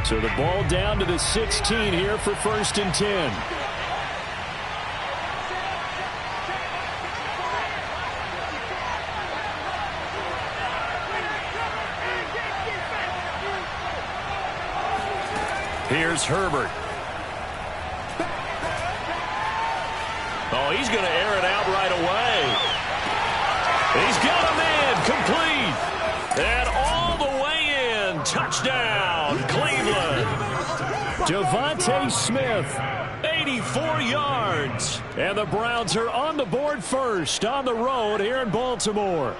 So the ball down to the 16 here for 1st and 10. Here's Herbert. Oh, he's going to air it out right away. He's got a man complete. And all the way in. Touchdown, Cleveland. Devontae Smith, 84 yards. And the Browns are on the board first on the road here in Baltimore.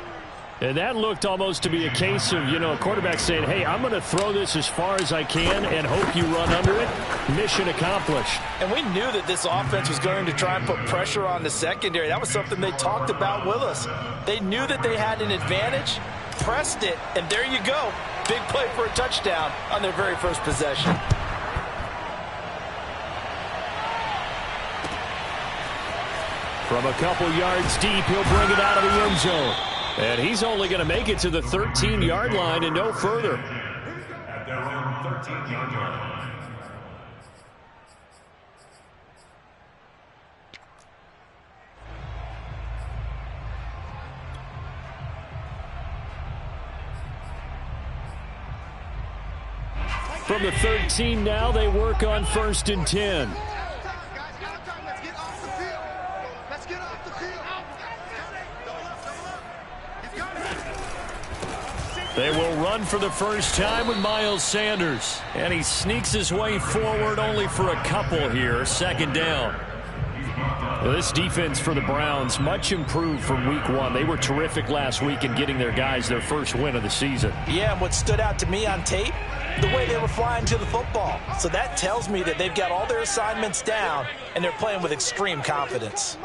And that looked almost to be a case of, a quarterback saying, hey, I'm going to throw this as far as I can and hope you run under it. Mission accomplished. And we knew that this offense was going to try and put pressure on the secondary. That was something they talked about with us. They knew that they had an advantage, pressed it, and there you go. Big play for a touchdown on their very first possession. From a couple yards deep, he'll bring it out of the end zone. And he's only going to make it to the 13-yard line and no further. At their own 13-yard line. From the 13 now, they work on 1st and 10. They will run for the first time with Miles Sanders. And he sneaks his way forward only for a couple here. 2nd down. Well, this defense for the Browns, much improved from week 1. They were terrific last week in getting their guys their first win of the season. Yeah, and what stood out to me on tape, the way they were flying to the football. So that tells me that they've got all their assignments down, and they're playing with extreme confidence.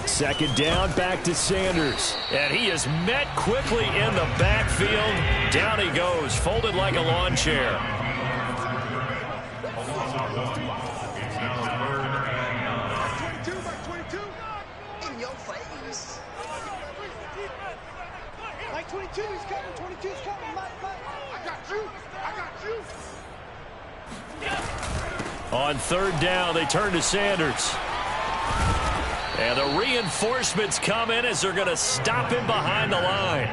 Second down, back to Sanders. And he is met quickly in the backfield. Down he goes, folded like a lawn chair. In your face. Like 22 is coming, 22 is coming. I got you. On 3rd down, they turn to Sanders. And the reinforcements come in as they're going to stop him behind the line.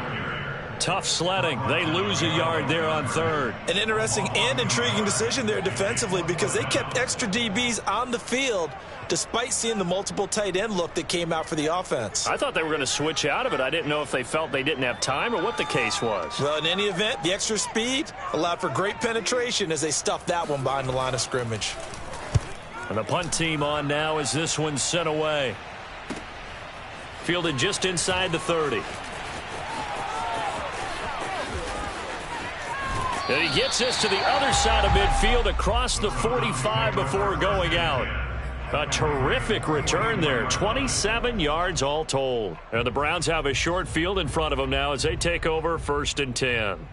Tough sledding. They lose a yard there on 3rd. An interesting and intriguing decision there defensively because they kept extra DBs on the field despite seeing the multiple tight end look that came out for the offense. I thought they were going to switch out of it. I didn't know if they felt they didn't have time or what the case was. Well, in any event, the extra speed allowed for great penetration as they stuffed that one behind the line of scrimmage. And the punt team on now as this one's sent away. Fielded just inside the 30. And he gets us to the other side of midfield across the 45 before going out. A terrific return there. 27 yards all told. And the Browns have a short field in front of them now as they take over 1st and 10.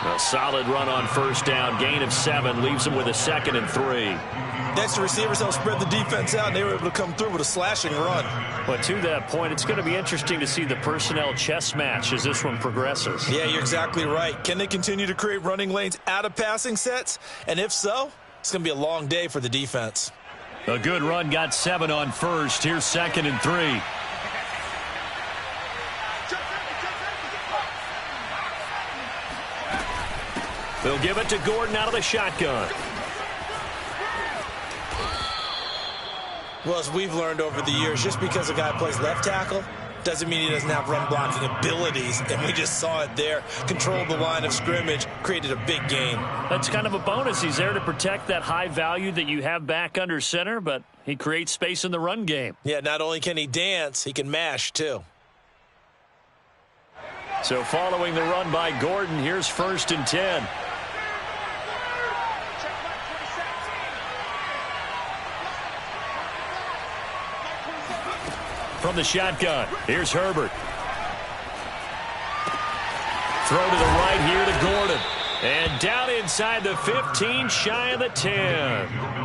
A solid run on 1st down. Gain of 7 leaves him with a 2nd and 3. Next, the receivers helped spread the defense out, and they were able to come through with a slashing run. But to that point, it's going to be interesting to see the personnel chess match as this one progresses. Yeah, you're exactly right. Can they continue to create running lanes out of passing sets? And if so, it's going to be a long day for the defense. A good run got 7 on 1st. Here's 2nd and 3. They'll give it to Gordon out of the shotgun. Well, as we've learned over the years, just because a guy plays left tackle doesn't mean he doesn't have run blocking abilities, and we just saw it there. Controlled the line of scrimmage, created a big gain. That's kind of a bonus. He's there to protect that high value that you have back under center, but he creates space in the run game. Yeah, not only can he dance, he can mash too. So following the run by Gordon, here's 1st and 10. From the shotgun, here's Herbert. Throw to the right here to Gordon. And down inside the 15, shy of the 10.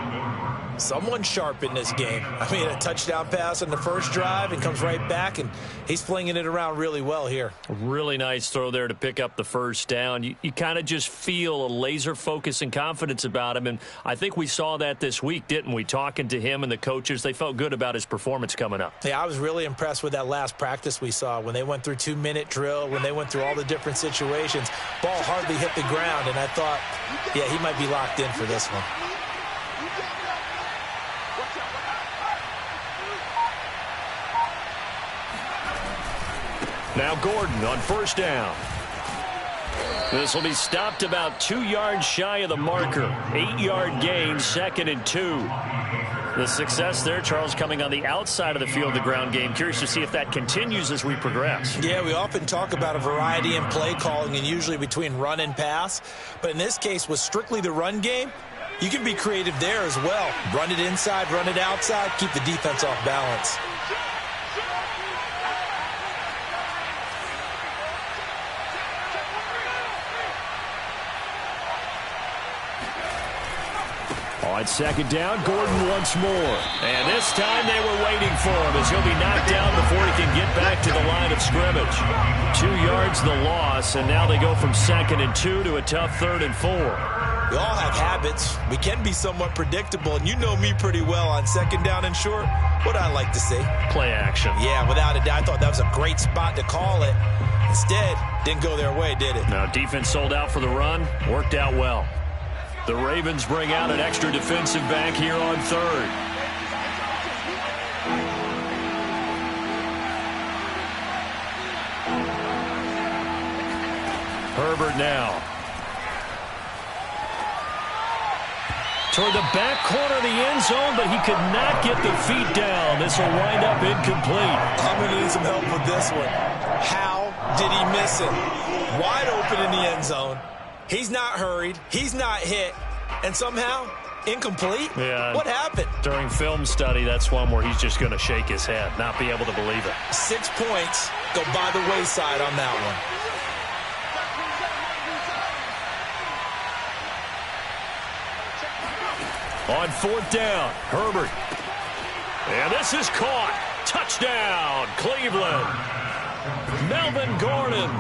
Someone sharp in this game. I mean, a touchdown pass on the first drive and comes right back, and he's flinging it around really well here. A really nice throw there to pick up the first down. You kind of just feel a laser focus and confidence about him, and I think we saw that this week, didn't we? Talking to him and the coaches, they felt good about his performance coming up. Yeah, I was really impressed with that last practice we saw when they went through 2-minute drill, when they went through all the different situations. Ball hardly hit the ground, and I thought, yeah, he might be locked in for this one. Now Gordon on 1st down. This will be stopped about 2 yards shy of the marker. 8-yard gain, 2nd and 2. The success there, Charles, coming on the outside of the field, the ground game. Curious to see if that continues as we progress. Yeah, we often talk about a variety in play calling and usually between run and pass. But in this case, with strictly the run game, you can be creative there as well. Run it inside, run it outside, keep the defense off balance. On 2nd down, Gordon once more. And this time they were waiting for him as he'll be knocked down before he can get back to the line of scrimmage. 2 yards the loss, and now they go from 2nd and 2 to a tough 3rd and 4. We all have habits. We can be somewhat predictable, and you know me pretty well on 2nd down and short. What I like to see? Play action. Yeah, without a doubt. I thought that was a great spot to call it. Instead, didn't go their way, did it? Now, defense sold out for the run. Worked out well. The Ravens bring out an extra defensive back here on 3rd. Herbert now. Toward the back corner of the end zone, but he could not get the feet down. This will wind up incomplete. I'm going to need some help with this one. How did he miss it? Wide open in the end zone. He's not hurried. He's not hit. And somehow, incomplete? Yeah. What happened? During film study, that's one where he's just going to shake his head, not be able to believe it. 6 points go by the wayside on that one. On 4th down, Herbert. And this is caught. Touchdown, Cleveland. Melvin Gordon.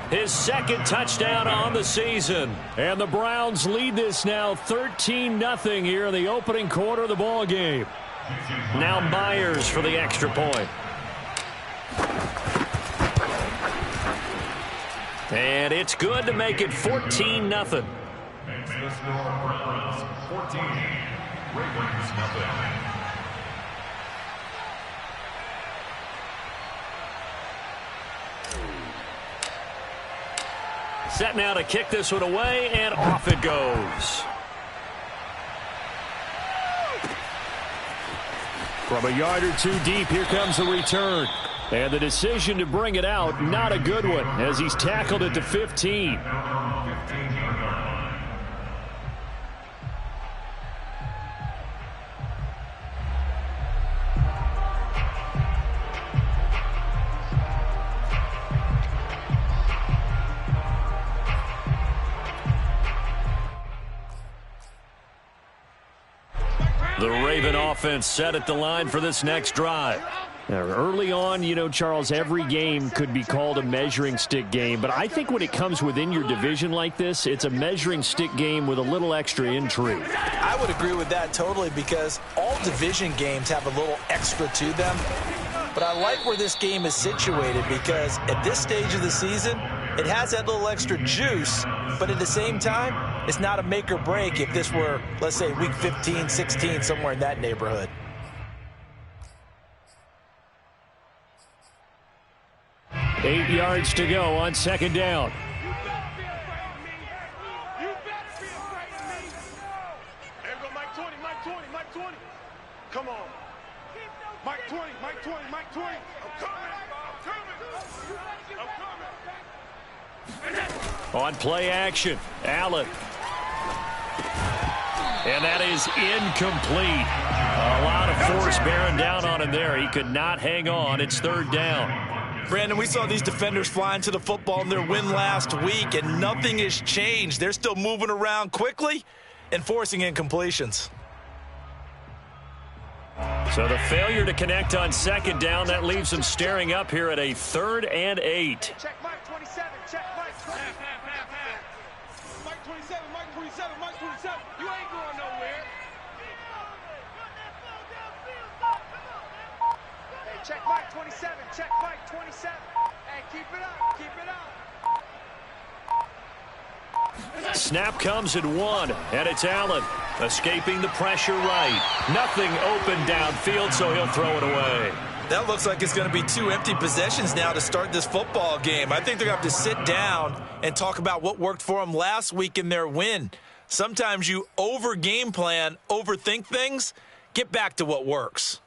His 2nd touchdown on the season. And the Browns lead this now 13-0 here in the opening quarter of the ball game. Now Myers for the extra point. And it's good to make it 14-0. Makes the score Browns 14, Ravens 0. Set now to kick this one away, and off it goes. From a yard or 2 deep, here comes the return. And the decision to bring it out, not a good one, as he's tackled at the 15. The Raven offense set at the line for this next drive. Now, early on, you know, Charles, every game could be called a measuring stick game. But I think when it comes within your division like this, it's a measuring stick game with a little extra intrigue. I would agree with that totally because all division games have a little extra to them. But I like where this game is situated because at this stage of the season, it has that little extra juice, but at the same time, it's not a make or break if this were, let's say, week 15, 16, somewhere in that neighborhood. Eight yards to go on 2nd down. There go Mike 20, Mike 20, Mike 20. Come on. Mike 20, Mike 20, Mike 20. I'm coming. I'm coming. I'm coming. On play action, Allen. And that is incomplete. A lot of force bearing down on him there. He could not hang on. It's third down. Brandon, we saw these defenders flying to the football in their win last week, and nothing has changed. They're still moving around quickly and forcing incompletions. So the failure to connect on second down, that leaves them staring up here at a 3rd and 8. Check Mike 27. Check Mike 27. Mike 27. Mike 27. Mike 27. You ain't going nowhere. Hey, check Mike 27. Check Mike 27. Hey, keep it up. Keep it up. Snap comes at 1, and it's Allen escaping the pressure right. Nothing open downfield, so he'll throw it away. That looks like it's going to be 2 empty possessions now to start this football game. I think they're going to have to sit down and talk about what worked for them last week in their win. Sometimes you over-game plan, overthink things, get back to what works.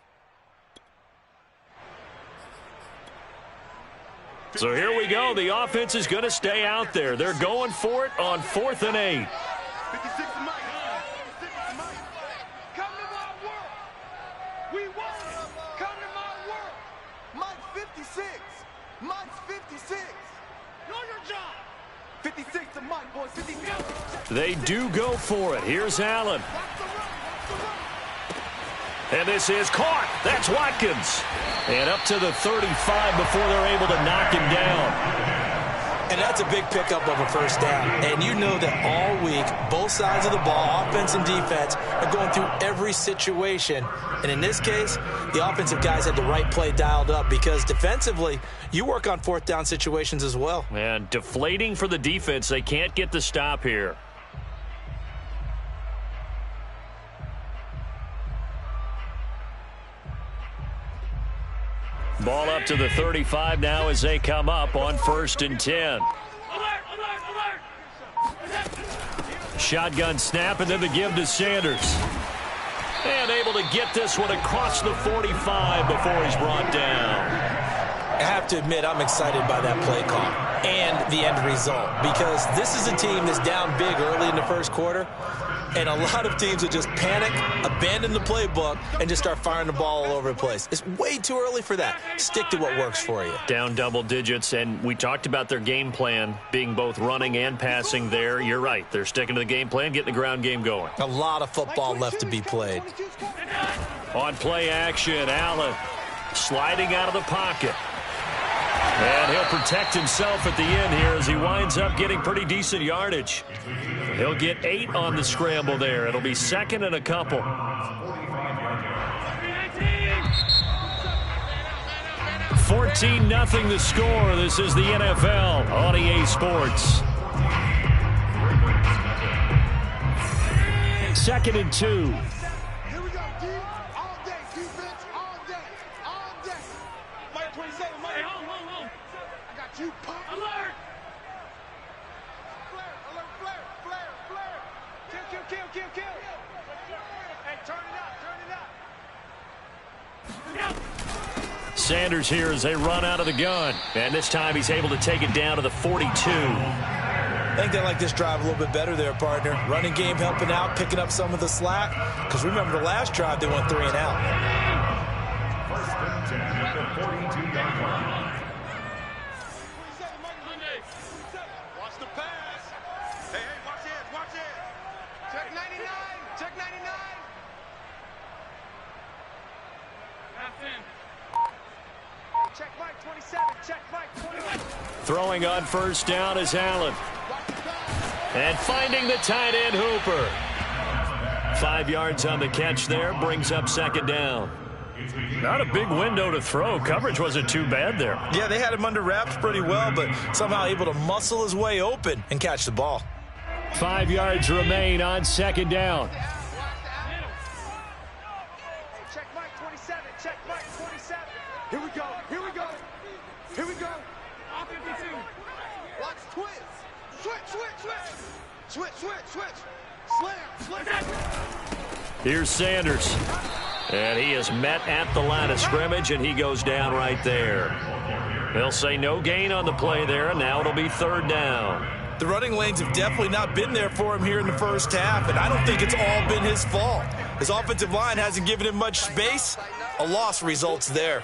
So here we go. The offense is going to stay out there. They're going for it on 4th and 8. 56 to Mike. 56 to Mike. Come to my world. We won. Come to my world. Mike's 56. Mike's 56. Know your job. 56 to Mike, boys. 56. They do go for it. Here's Allen. And this is caught. That's Watkins. And up to the 35 before they're able to knock him down. And that's a big pickup of a first down. And you know that all week, both sides of the ball, offense and defense, are going through every situation. And in this case, the offensive guys had the right play dialed up because defensively, you work on 4th down situations as well. And deflating for the defense. They can't get the stop here. Ball up to the 35 now as they come up on 1st and 10. Shotgun snap and then the give to Sanders. And able to get this one across the 45 before he's brought down. I have to admit, I'm excited by that play call and the end result because this is a team that's down big early in the first quarter. And a lot of teams will just panic, abandon the playbook, and just start firing the ball all over the place. It's way too early for that. Stick to what works for you. Down double digits, and we talked about their game plan being both running and passing there. You're right. They're sticking to the game plan, getting the ground game going. A lot of football left to be played. On play action, Allen sliding out of the pocket. And he'll protect himself at the end here as he winds up getting pretty decent yardage. He'll get 8 on the scramble there. It'll be 2nd and a couple. 14-0 the score. This is the NFL on EA Sports. 2nd and 2. Here we go, D. All day, defense, all day, all day. Mike 27, Mike. Hey, hold. I got you, pop. Alert! Flare. Kill. Hey, turn it up. Sanders here as they run out of the gun. And this time he's able to take it down to the 42. I think they like this drive a little bit better there, partner. Running game helping out, picking up some of the slack. Because remember the last drive, they went 3 and out. 1st and 10 at the 42-yard line. Watch the pass. Hey, watch it. Check 99. Check Mike 27. Check Mike 21. Throwing on 1st down is Allen. And finding the tight end Hooper. 5 yards on the catch there, brings up 2nd down. Not a big window to throw. Coverage wasn't too bad there. Yeah, they had him under wraps pretty well, but somehow able to muscle his way open and catch the ball. 5 yards remain on 2nd down. Check Mike 27. Check Mike 27. Here we go. Off 52. Watch twist. Switch. Slam. Here's Sanders. And he is met at the line of scrimmage, and he goes down right there. They'll say no gain on the play there, and now it'll be third down. The running lanes have definitely not been there for him here in the first half, and I don't think it's all been his fault. His offensive line hasn't given him much space. A loss results there.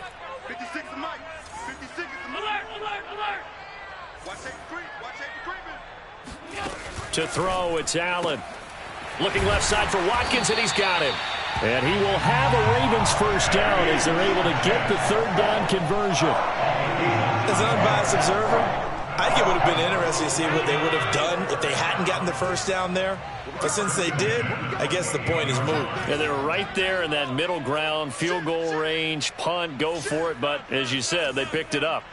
56 is Mike. 56 is alert, alert, alert. Watch it creep. Watch it creeping. To throw, it's Allen. Looking left side for Watkins, and he's got him. And he will have a Ravens first down as they're able to get the third down conversion. As an unbiased observer, I think it would have been interesting to see what they would have done if they hadn't gotten the first down there. But since they did, I guess the point is moot. Yeah, they were right there in that middle ground, field goal range, punt, go for it. But as you said, they picked it up.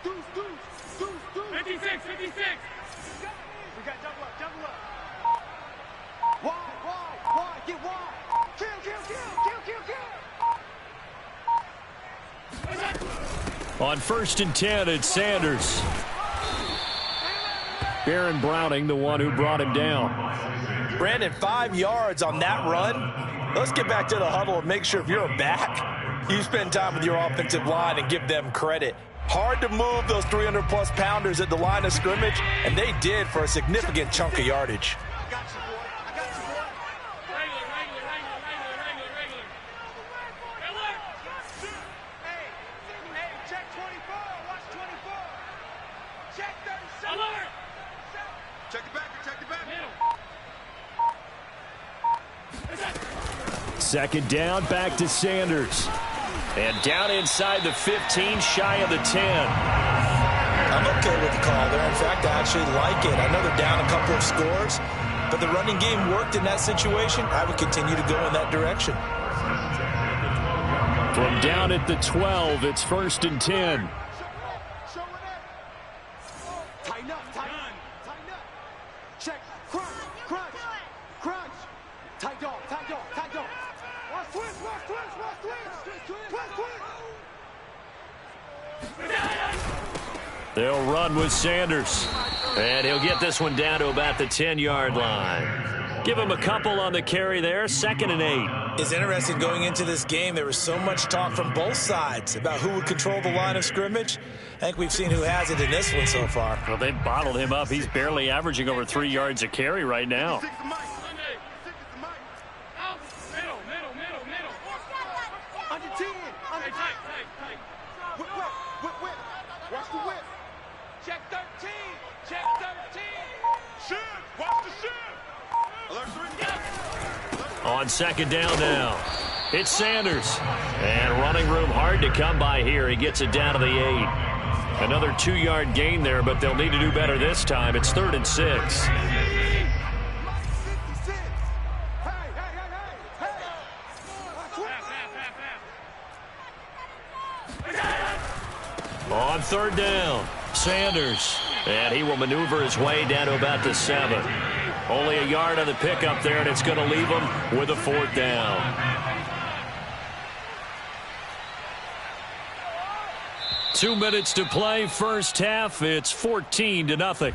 56, 56. We got double up, double up. Wide, get wide. Kill. On 1st and 10, it's Sanders. Baron Browning, the one who brought him down. Brandon, 5 yards on that run. Let's get back to the huddle and make sure if you're a back, you spend time with your offensive line and give them credit. Hard to move those 300-plus pounders at the line of scrimmage, and they did for a significant chunk of yardage. I got you, boy. Regular. Hey, check 24. Watch 24. Check 37. Alert. Check the back. Second down, back to Sanders. And down inside the 15, shy of the 10. I'm okay with the call there. In fact, I actually like it. I know they're down a couple of scores, but the running game worked in that situation. I would continue to go in that direction. From down at the 12, it's 1st and 10. Tighten up. Check. Crunch. Tight dog. Watch twist. They'll run with Sanders. And he'll get this one down to about the 10-yard line. Give him a couple on the carry there, 2nd and 8. It's interesting going into this game. There was so much talk from both sides about who would control the line of scrimmage. I think we've seen who has it in this one so far. Well, they bottled him up. He's barely averaging over 3 yards a carry right now. Under 10. Whip. Watch the whip. Check 13. Shoot. Watch the shoot. Alert 3. On 2nd down now, it's Sanders. And running room hard to come by here. He gets it down to the 8. Another 2-yard gain there, but they'll need to do better this time. It's 3rd and 6. On 3rd down, Sanders. And he will maneuver his way down to about the 7. Only a yard on the pickup there, and it's going to leave him with a 4th down. 2 minutes to play, first half. It's 14-0.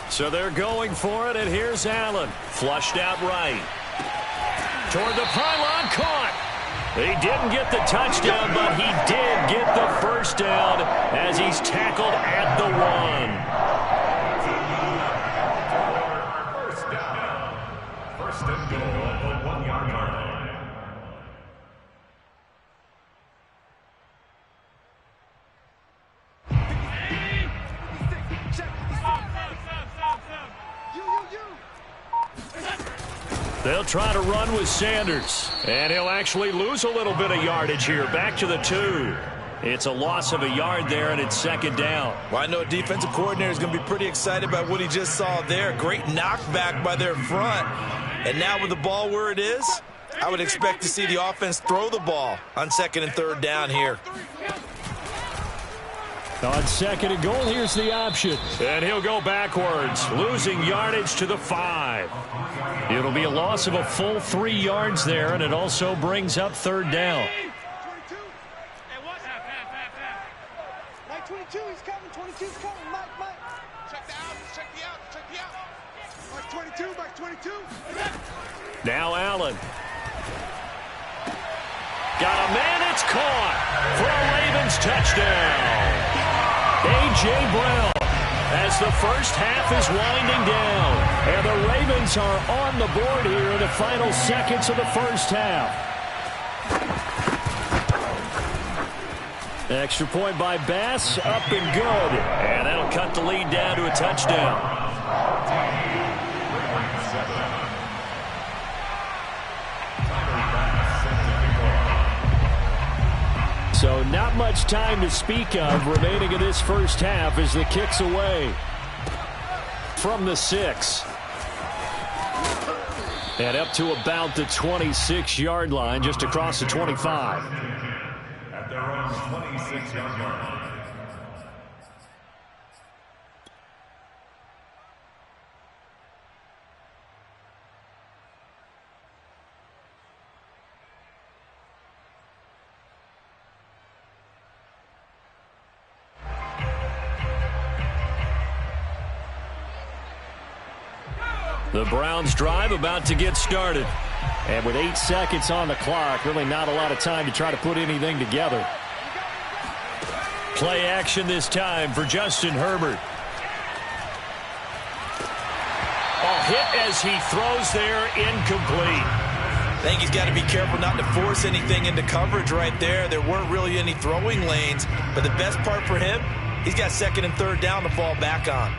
So they're going for it, and here's Allen. Flushed out right. Toward the pylon, caught. He didn't get the touchdown, but he did get the first down as he's tackled at the 1. First down. First and goal at the 1-yard line. They'll try to run with Sanders, and he'll actually lose a little bit of yardage here. Back to the 2. It's a loss of a yard there, and it's second down. Well, I know defensive coordinator is going to be pretty excited about what he just saw there. Great knockback by their front. And now with the ball where it is, I would expect to see the offense throw the ball on second and third down here. On second and goal, here's the option. And he'll go backwards, losing yardage to the 5. It'll be a loss of a full 3 yards there, and it also brings up third down. 22, he's coming. 22's coming. Mike. Check the out. Check the out. Mike 22. Now Allen. Got a man, it's caught for a Ravens touchdown. A.J. Brown as the first half is winding down. And the Ravens are on the board here in the final seconds of the first half. Extra point by Bass, up and good. And that'll cut the lead down to a touchdown. So not much time to speak of remaining in this first half as the kick's away from the 6. And up to about the 26-yard line, just across the 25. At their own 26-yard line. The Browns drive about to get started. And with 8 seconds on the clock, really not a lot of time to try to put anything together. Play action this time for Justin Herbert. A hit as he throws there, incomplete. I think he's got to be careful not to force anything into coverage right there. There weren't really any throwing lanes, but the best part for him, he's got second and third down to fall back on.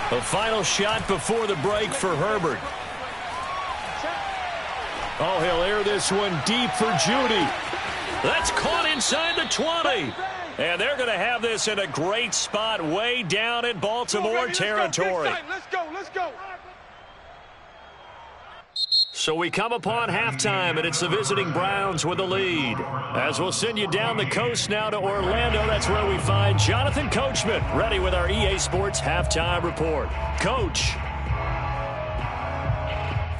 The final shot before the break for Herbert. Oh, he'll air this one deep for Judy. That's caught inside the 20. And they're going to have this in a great spot way down in Baltimore territory. Let's go. So we come upon halftime, and it's the visiting Browns with the lead. As we'll send you down the coast now to Orlando, that's where we find Jonathan Coachman, ready with our EA Sports halftime report. Coach.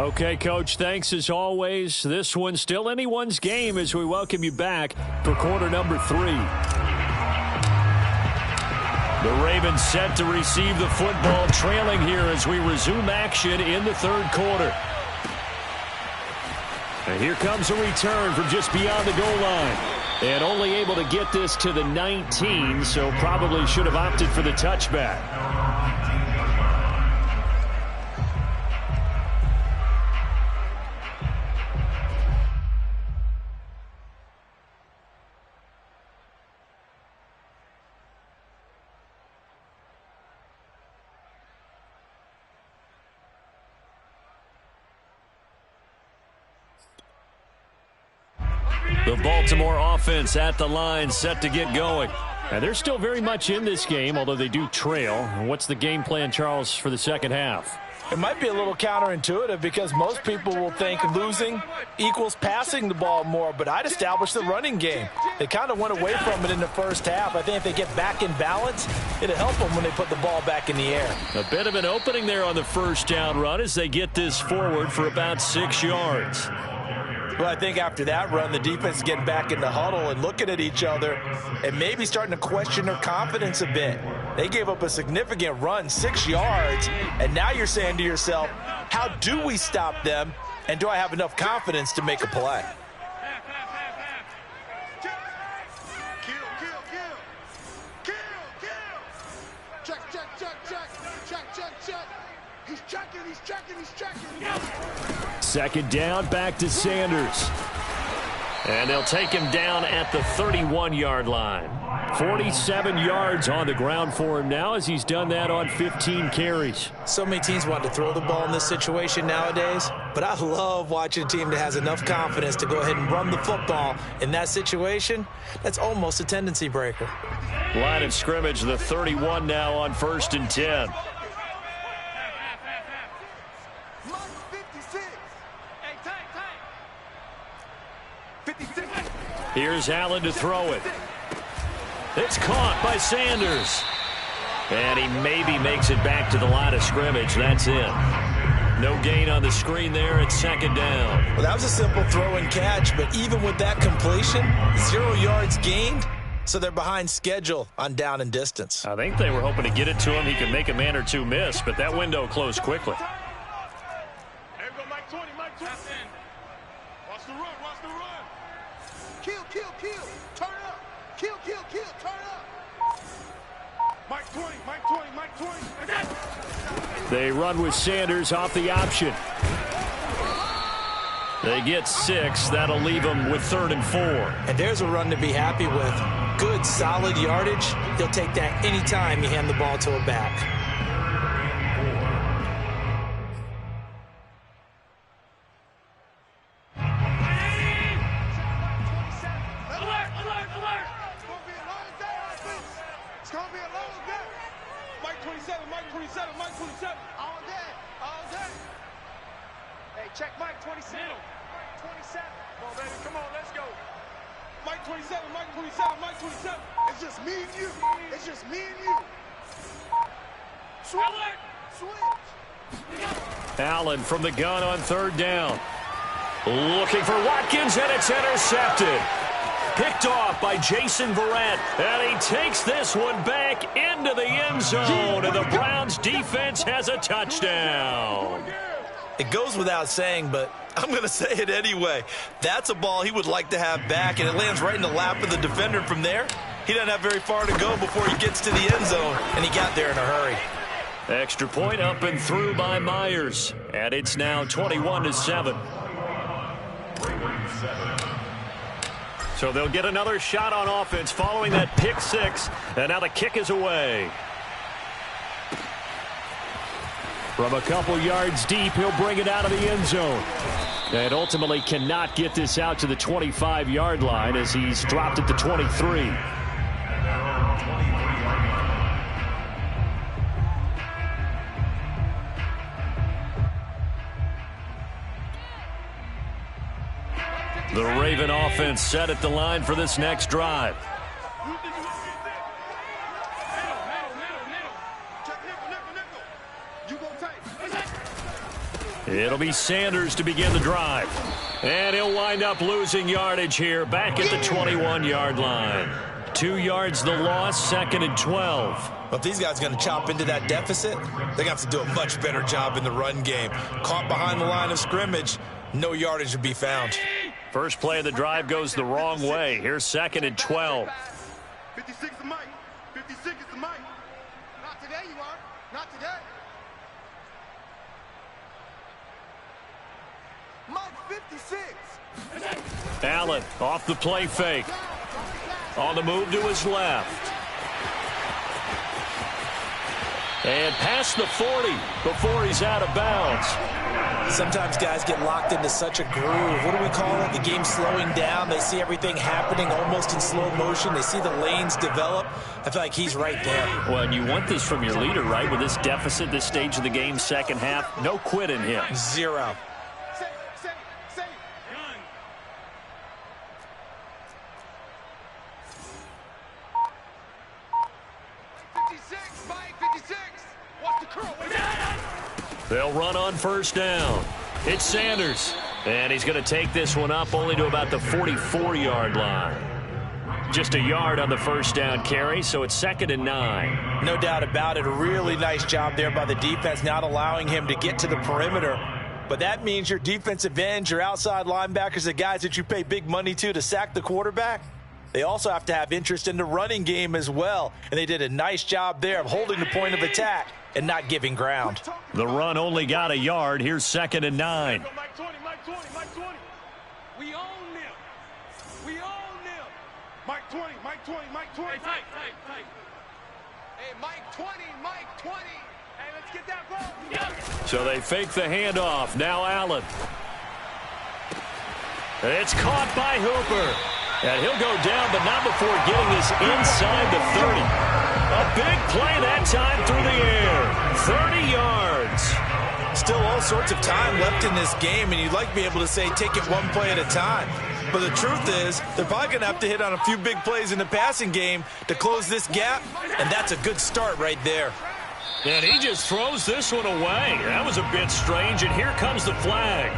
Okay, Coach, thanks as always. This one's still anyone's game as we welcome you back for quarter number 3. The Ravens set to receive the football, trailing here as we resume action in the third quarter. And here comes a return from just beyond the goal line. And only able to get this to the 19, so probably should have opted for the touchback. The Baltimore offense at the line, set to get going. And they're still very much in this game, although they do trail. What's the game plan, Charles, for the second half? It might be a little counterintuitive because most people will think losing equals passing the ball more, but I'd establish the running game. They kind of went away from it in the first half. I think if they get back in balance, it'll help them when they put the ball back in the air. A bit of an opening there on the first down run as they get this forward for about 6 yards. Well, I think after that run, the defense is getting back in the huddle and looking at each other and maybe starting to question their confidence a bit. They gave up a significant run, 6 yards, and now you're saying to yourself, how do we stop them, and do I have enough confidence to make a play? Check. He's checking Second down, back to Sanders. And they'll take him down at the 31-yard line. 47 yards on the ground for him now as he's done that on 15 carries. So many teams want to throw the ball in this situation nowadays, but I love watching a team that has enough confidence to go ahead and run the football. In that situation, that's almost a tendency breaker. Line of scrimmage, the 31 now on 1st and 10. Here's Allen to throw it. It's caught by Sanders. And he maybe makes it back to the line of scrimmage. That's it. No gain on the screen there. It's second down. Well, that was a simple throw and catch, but even with that completion, 0 yards gained, so they're behind schedule on down and distance. I think they were hoping to get it to him. He could make a man or two miss, but that window closed quickly. There we go, Mike 20, Mike 20. Watch the run, watch the run. Kill, kill, kill. Turn up. Kill, kill, kill. Turn up. Mike 20, Mike 20, Mike 20. They run with Sanders off the option. They get 6. That'll leave them with 3rd and 4. And there's a run to be happy with. Good, solid yardage. He'll take that anytime you hand the ball to a back. It's going to be a long day. Mike 27, Mike 27, Mike 27. All day, all day. Hey, check Mike 27. Mike 27. Come on, baby, come on, let's go. Mike 27, Mike 27, Mike 27. It's just me and you. It's just me and you. Switch. Switch. Allen from the gun on 3rd down. Looking for Watkins, and it's intercepted. Picked off by Jason Verrett, and he takes this one back into the end zone, and the Browns defense has a touchdown. It goes without saying, but I'm going to say it anyway. That's a ball he would like to have back, and it lands right in the lap of the defender. From there, he doesn't have very far to go before he gets to the end zone, and he got there in a hurry. Extra point up and through by Myers, and it's now 21-7. So they'll get another shot on offense following that pick 6, and now the kick is away. From a couple yards deep, he'll bring it out of the end zone. And ultimately cannot get this out to the 25-yard line as he's dropped at the 23. The Raven offense set at the line for this next drive. It'll be Sanders to begin the drive. And he'll wind up losing yardage here back at the 21-yard line. 2 yards the loss, 2nd and 12. Well, if these guys are going to chop into that deficit, they're going to have to do a much better job in the run game. Caught behind the line of scrimmage, no yardage to be found. First play of the drive goes the wrong way. Here's 2nd and 12. 56 is Mike. 56 is the Mike. Not today, you are. Not today. Mike 56. Allen off the play fake. On the move to his left. And past the 40 before he's out of bounds. Sometimes guys get locked into such a groove. What do we call it? The game's slowing down. They see everything happening almost in slow motion. They see the lanes develop. I feel like he's right there. Well, and you want this from your leader, right? With this deficit, this stage of the game, second half, no quit in him. 0. They'll run on first down. It's Sanders. And he's going to take this one up only to about the 44-yard line. Just a yard on the first down carry, so it's 2nd and 9. No doubt about it. A really nice job there by the defense, not allowing him to get to the perimeter. But that means your defensive ends, your outside linebackers, the guys that you pay big money to sack the quarterback, they also have to have interest in the running game as well. And they did a nice job there of holding the point of attack and not giving ground. The run only got a yard. Here's 2nd and 9. Mike 20, Mike 20, Mike 20. We own them. We own them. Mike 20, Mike 20, Mike 20. Hey, Mike 20, Mike 20. Hey, let's get that ball. Yep. So they fake the handoff. Now Allen. It's caught by Hooper. And he'll go down, but not before getting this inside the 30. A big play that time through the air. 30 yards. Still all sorts of time left in this game, and you'd like to be able to say take it one play at a time. But the truth is, they're probably going to have to hit on a few big plays in the passing game to close this gap, and that's a good start right there. And he just throws this one away. That was a bit strange, and here comes the flag.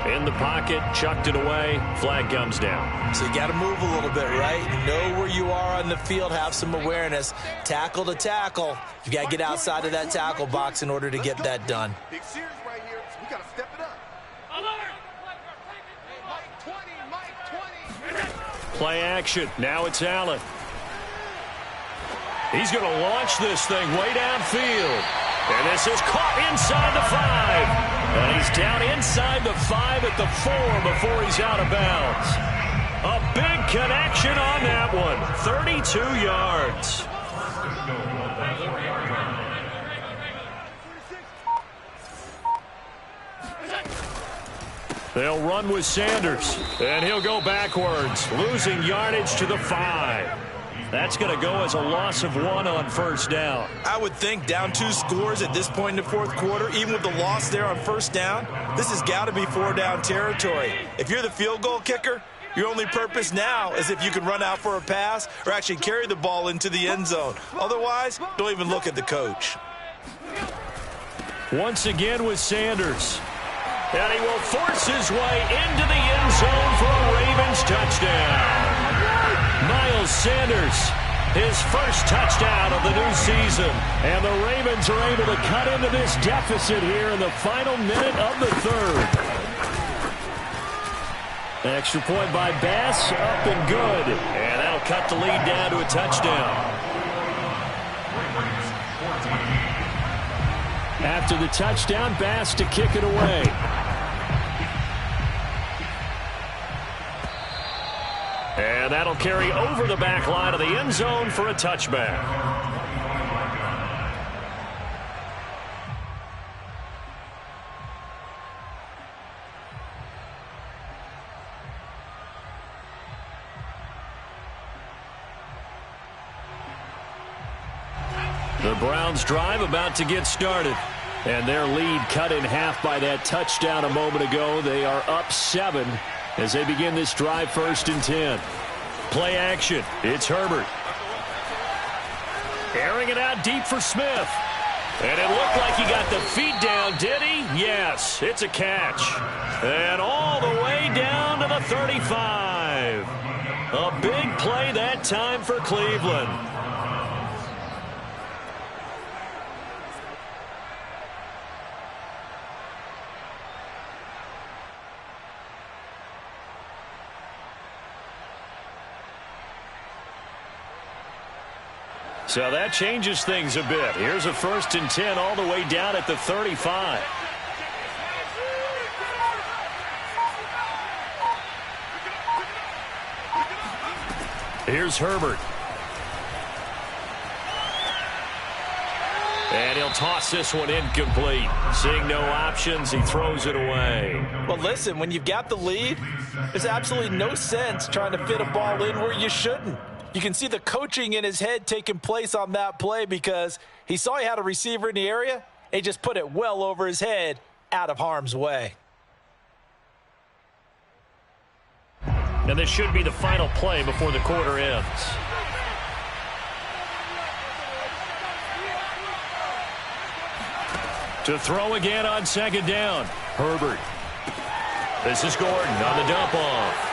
In the pocket, chucked it away, flag comes down. So you got to move a little bit, right? Know where you are on the field, have some awareness. Tackle to tackle. You got to get outside of that tackle box in order to get that done. Big series right here, so we got to step it up. Hey, Mike 20, Mike 20. Play action. Now it's Allen. He's going to launch this thing way downfield. And this is caught inside the 5. And he's down inside the 5 at the 4 before he's out of bounds. A big connection on that one. 32 yards. They'll run with Sanders. And he'll go backwards, losing yardage to the 5. That's going to go as a loss of 1 on first down. I would think down 2 scores at this point in the fourth quarter, even with the loss there on first down, this has got to be 4-down territory. If you're the field goal kicker, your only purpose now is if you can run out for a pass or actually carry the ball into the end zone. Otherwise, don't even look at the coach. Once again with Sanders. And he will force his way into the end zone for a Ravens touchdown. Miles Sanders, his first touchdown of the new season. And the Ravens are able to cut into this deficit here in the final minute of the 3rd. Extra point by Bass, up and good. And that'll cut the lead down to a touchdown. After the touchdown, Bass to kick it away. And that'll carry over the back line of the end zone for a touchback. The Browns drive about to get started. And their lead cut in half by that touchdown a moment ago. They are up 7 as they begin this drive, 1st and 10. Play action. It's Herbert. Airing it out deep for Smith. And it looked like he got the feet down, did he? Yes, it's a catch. And all the way down to the 35. A big play that time for Cleveland. So that changes things a bit. Here's a 1st and 10 all the way down at the 35. Here's Herbert. And he'll toss this one incomplete. Seeing no options, he throws it away. Well, listen, when you've got the lead, there's absolutely no sense trying to fit a ball in where you shouldn't. You can see the coaching in his head taking place on that play because he saw he had a receiver in the area, and he just put it well over his head out of harm's way. And this should be the final play before the quarter ends. To throw again on 2nd down. Herbert. This is Gordon on the dump off.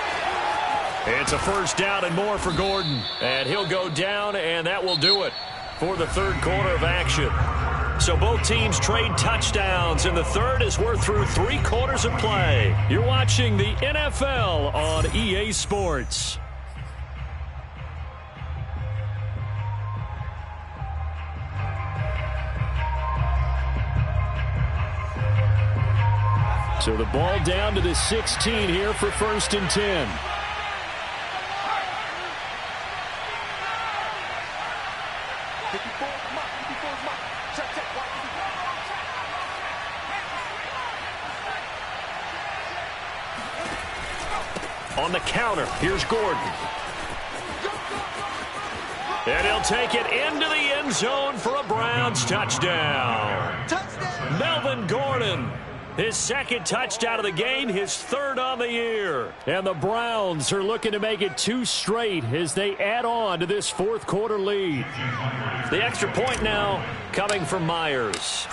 It's a 1st down and more for Gordon. And he'll go down, and that will do it for the 3rd quarter of action. So both teams trade touchdowns in the 3rd as we're through 3 quarters of play. You're watching the NFL on EA Sports. So the ball down to the 16 here for 1st and 10. On the counter, here's Gordon. And he'll take it into the end zone for a Browns touchdown. Melvin Gordon, his 2nd touchdown of the game, his 3rd on the year. And the Browns are looking to make it 2 straight as they add on to this 4th quarter lead. The extra point now coming from Myers.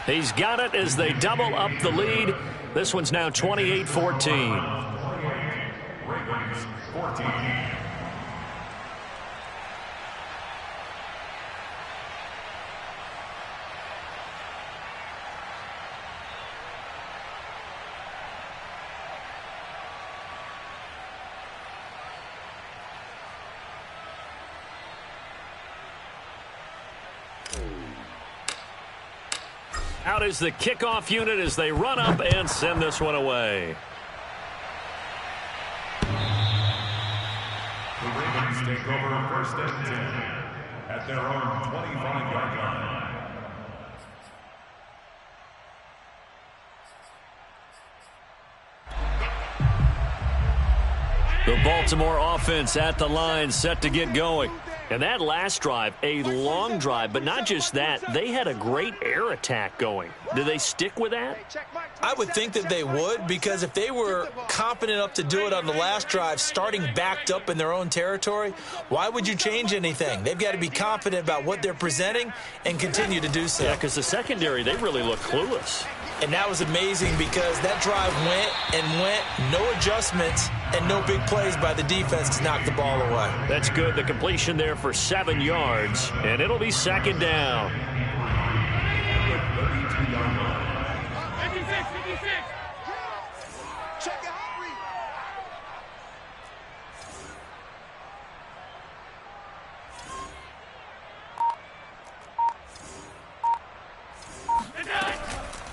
He's got it as they double up the lead. This one's now 28-14. Out is the kickoff unit as they run up and send this one away. The Ravens take over 1st and 10 at their own 25-yard line. The Baltimore offense at the line, set to get going. And that last drive, a long drive, but not just that. They had a great air attack going. Do they stick with that? I would think that they would, because if they were confident enough to do it on the last drive, starting backed up in their own territory, why would you change anything? They've got to be confident about what they're presenting and continue to do so. Yeah, because the secondary, they really look clueless. And that was amazing because that drive went and went, no adjustments, and no big plays by the defense to knock the ball away. That's good. The completion there for 7 yards, and it'll be 2nd down. Check it out, read.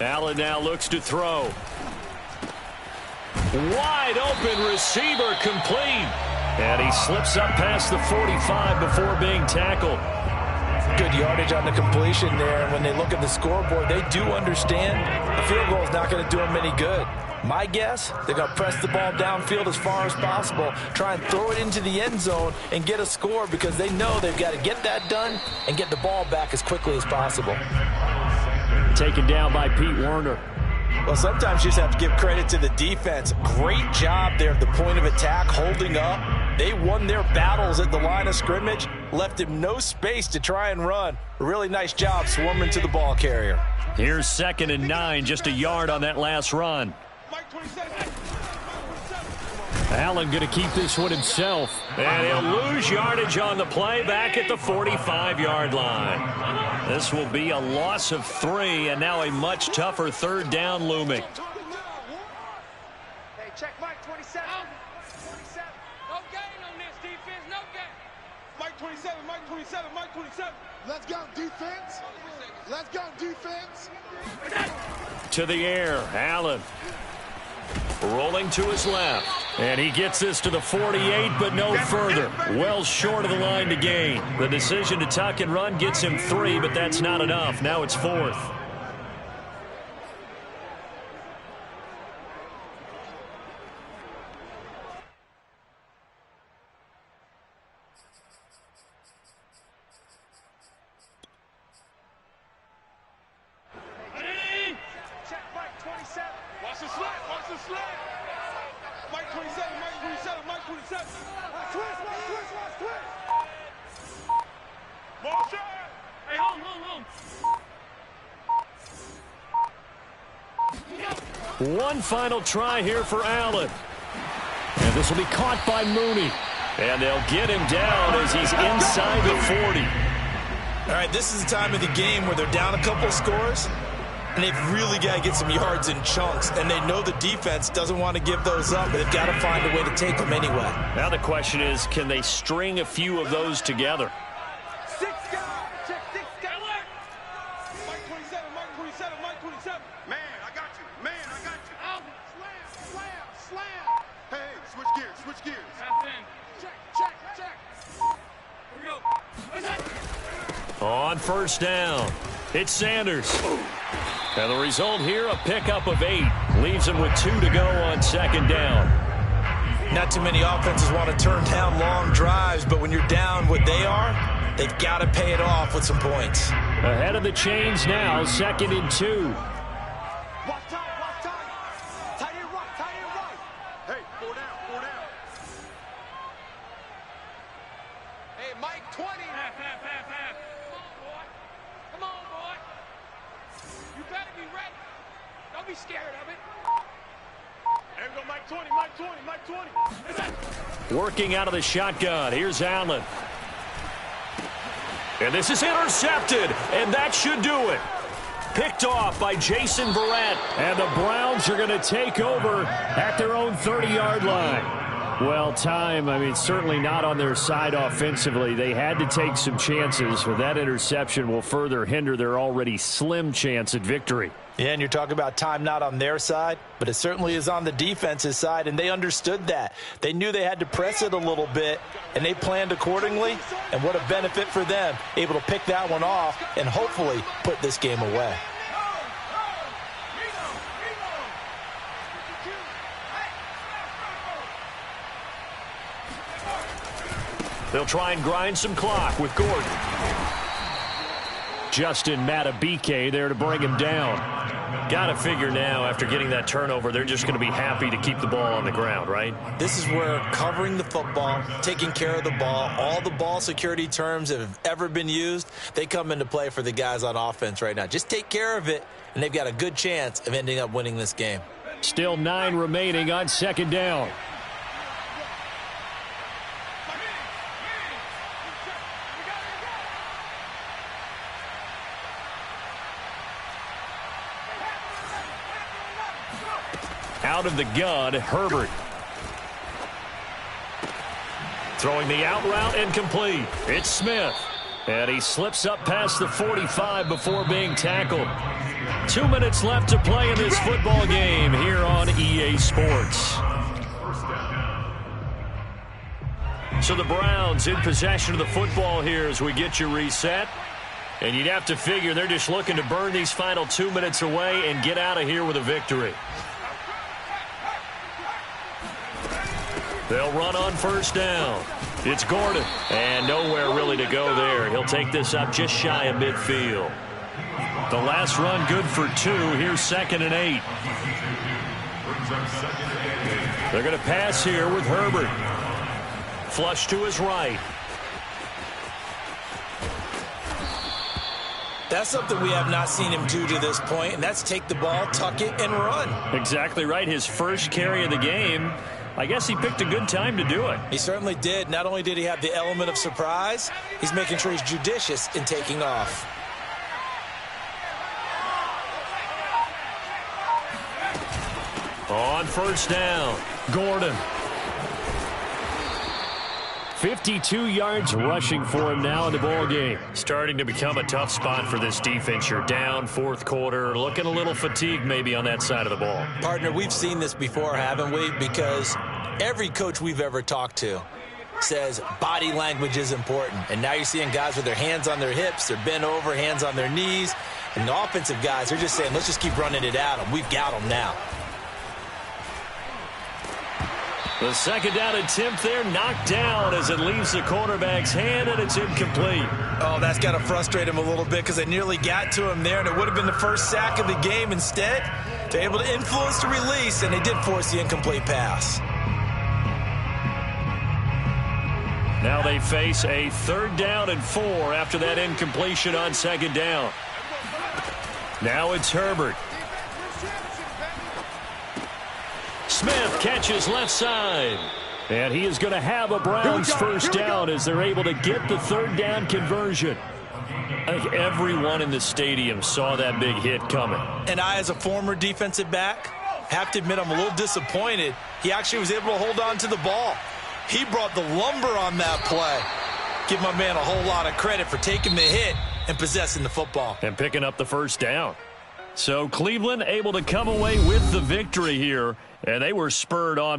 Allen now looks to throw. Wide open receiver, complete. And he slips up past the 45 before being tackled. Good yardage on the completion there. And when they look at the scoreboard, they do understand the field goal is not going to do them any good. My guess, they're going to press the ball downfield as far as possible, try and throw it into the end zone and get a score because they know they've got to get that done and get the ball back as quickly as possible. Taken down by Pete Werner. Well, sometimes you just have to give credit to the defense. Great job there at the point of attack, holding up. They won their battles at the line of scrimmage, left him no space to try and run. A really nice job swarming to the ball carrier. Here's 2nd and 9, just a yard on that last run. Allen going to keep this one himself. And he'll lose yardage on the play back at the 45-yard line. This will be a loss of 3, and now a much tougher 3rd down looming. Hey, check Mike 27. 27. No gain on this defense, no gain. Mike 27, Mike 27, Mike 27. Let's go, defense. Let's go, defense. To the air, Allen. Rolling to his left. And he gets this to the 48, but no further. Well short of the line to gain. The decision to tuck and run gets him 3, but that's not enough. Now it's 4th. Check Mike 27. Watch the slant, watch the slant. Mike 27, Mike 27, Mike 27. Watch twist, watch twist, watch twist. Motion. Hey, hold. One final try here for Allen. And this will be caught by Mooney. And they'll get him down as he's inside the 40. All right, this is the time of the game where they're down a couple of scores, and they've really got to get some yards in chunks, and they know the defense doesn't want to give those up, but they've got to find a way to take them anyway. Now the question is, can they string a few of those together? 6 guys. Check 6 guys. Mike 27, Mike 27, Mike On first down, it's Sanders. And the result here, a pickup of 8. Leaves him with 2 to go on second down. Not too many offenses want to turn down long drives, but when you're down what they are, they've got to pay it off with some points. Ahead of the chains now, 2nd and 2. Watch time. Tight end right. Hey, 4 down. Hey, Mike, 20. Half. Come on, boy. You better be ready. Don't be scared of it. There we go, Mike 20. Working out of the shotgun. Here's Allen. And this is intercepted, and that should do it. Picked off by Jason Verrett. And the Browns are going to take over at their own 30-yard line. Well, certainly not on their side offensively. They had to take some chances, but that interception will further hinder their already slim chance at victory. Yeah, and you're talking about time not on their side, but it certainly is on the defense's side, and they understood that. They knew they had to press it a little bit, and they planned accordingly, and what a benefit for them, able to pick that one off and hopefully put this game away. They'll try and grind some clock with Gordon. Justin Matabike there to bring him down. Got to figure now, after getting that turnover, they're just going to be happy to keep the ball on the ground, right? This is where covering the football, taking care of the ball, all the ball security terms that have ever been used, they come into play for the guys on offense right now. Just take care of it, and they've got a good chance of ending up winning this game. Still 9 remaining on second down. Out of the gun, Herbert. Throwing the out route incomplete. It's Smith. And he slips up past the 45 before being tackled. 2 minutes left to play in this football game here on EA Sports. So the Browns in possession of the football here as we get you reset. And you'd have to figure they're just looking to burn these final 2 minutes away and get out of here with a victory. They'll run on first down. It's Gordon. And nowhere really to go there. He'll take this up just shy of midfield. The last run good for 2. Here's 2nd and 8. They're going to pass here with Herbert. Flush to his right. That's something we have not seen him do to this point, and that's take the ball, tuck it, and run. Exactly right. His first carry of the game. I guess he picked a good time to do it. He certainly did. Not only did he have the element of surprise, he's making sure he's judicious in taking off. On first down, Gordon. 52 yards rushing for him now in the ball game. Starting to become a tough spot for this defense. You're down fourth quarter, looking a little fatigued maybe on that side of the ball. Partner, we've seen this before, haven't we? Because every coach we've ever talked to says body language is important. And now you're seeing guys with their hands on their hips, they're bent over, hands on their knees. And the offensive guys are just saying, let's just keep running it at them. We've got them now. The second down attempt there knocked down as it leaves the quarterback's hand, and it's incomplete. Oh, that's got to frustrate him a little bit because they nearly got to him there, and it would have been the first sack of the game. Instead, they're able to influence the release, and they did force the incomplete pass. Now they face a 3rd down and 4 after that incompletion on second down. Now it's Herbert. Smith catches left side. And he is going to have a Browns first down as they're able to get the 3rd down conversion. I think everyone in the stadium saw that big hit coming. And I, as a former defensive back, have to admit I'm a little disappointed. He actually was able to hold on to the ball. He brought the lumber on that play. Give my man a whole lot of credit for taking the hit and possessing the football. And picking up the first down. So Cleveland able to come away with the victory here, and they were spurred on by